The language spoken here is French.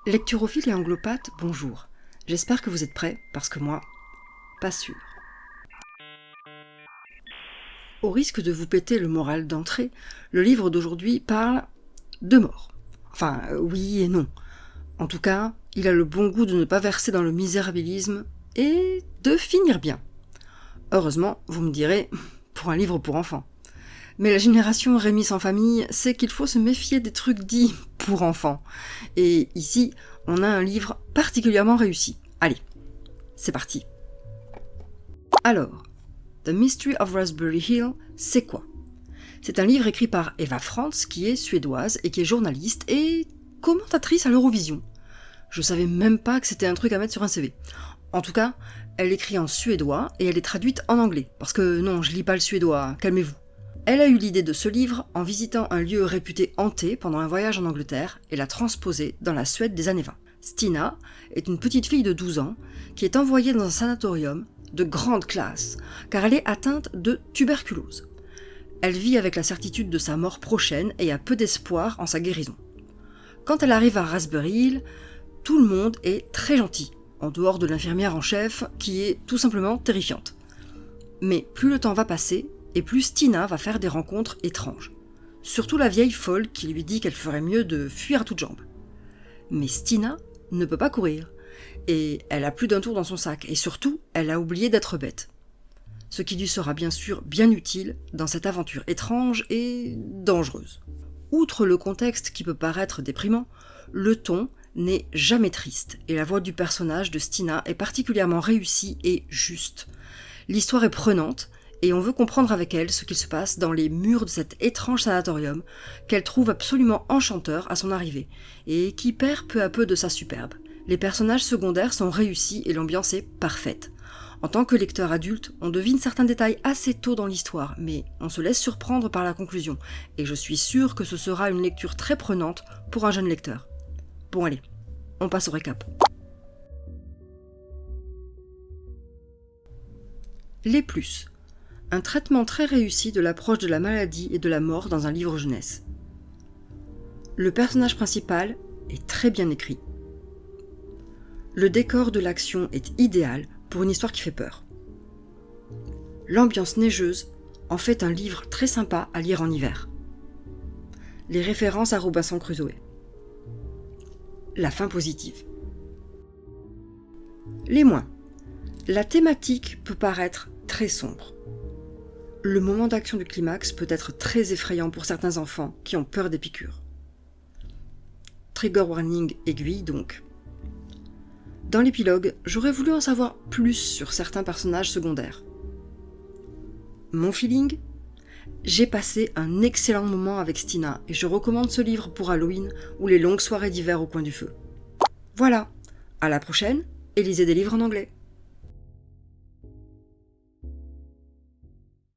Lecturophile et anglopathe, bonjour. J'espère que vous êtes prêts, parce que moi, pas sûr. Au risque de vous péter le moral d'entrée, le livre d'aujourd'hui parle de mort. Enfin, oui et non. En tout cas, il a le bon goût de ne pas verser dans le misérabilisme et de finir bien. Heureusement, vous me direz, pour un livre pour enfants. Mais la génération Rémi sans famille sait qu'il faut se méfier des trucs dits pour enfants. Et ici, on a un livre particulièrement réussi. Allez, c'est parti. Alors, The Mystery of Raspberry Hill, c'est quoi ? C'est un livre écrit par Eva Frantz, qui est suédoise et qui est journaliste et commentatrice à l'Eurovision. Je savais même pas que c'était un truc à mettre sur un CV. En tout cas, elle écrit en suédois et elle est traduite en anglais. Parce que non, je lis pas le suédois, calmez-vous. Elle a eu l'idée de ce livre en visitant un lieu réputé hanté pendant un voyage en Angleterre et l'a transposé dans la Suède des années 20. Stina est une petite fille de 12 ans qui est envoyée dans un sanatorium de grande classe car elle est atteinte de tuberculose. Elle vit avec la certitude de sa mort prochaine et a peu d'espoir en sa guérison. Quand elle arrive à Raspberry Hill, tout le monde est très gentil, en dehors de l'infirmière en chef qui est tout simplement terrifiante. Mais plus le temps va passer, et plus Stina va faire des rencontres étranges. Surtout la vieille folle qui lui dit qu'elle ferait mieux de fuir à toutes jambes. Mais Stina ne peut pas courir, et elle a plus d'un tour dans son sac, et surtout, elle a oublié d'être bête. Ce qui lui sera bien sûr bien utile dans cette aventure étrange et dangereuse. Outre le contexte qui peut paraître déprimant, le ton n'est jamais triste, et la voix du personnage de Stina est particulièrement réussie et juste. L'histoire est prenante, et on veut comprendre avec elle ce qu'il se passe dans les murs de cet étrange sanatorium qu'elle trouve absolument enchanteur à son arrivée, et qui perd peu à peu de sa superbe. Les personnages secondaires sont réussis et l'ambiance est parfaite. En tant que lecteur adulte, on devine certains détails assez tôt dans l'histoire, mais on se laisse surprendre par la conclusion, et je suis sûre que ce sera une lecture très prenante pour un jeune lecteur. Bon allez, on passe au récap. Les plus. Un traitement très réussi de l'approche de la maladie et de la mort dans un livre jeunesse. Le personnage principal est très bien écrit. Le décor de l'action est idéal pour une histoire qui fait peur. L'ambiance neigeuse en fait un livre très sympa à lire en hiver. Les références à Robinson Crusoe. La fin positive. Les moins. La thématique peut paraître très sombre. Le moment d'action du climax peut être très effrayant pour certains enfants qui ont peur des piqûres. Trigger warning aiguille donc. Dans l'épilogue, j'aurais voulu en savoir plus sur certains personnages secondaires. Mon feeling ? J'ai passé un excellent moment avec Stina et je recommande ce livre pour Halloween ou les longues soirées d'hiver au coin du feu. Voilà, à la prochaine et lisez des livres en anglais.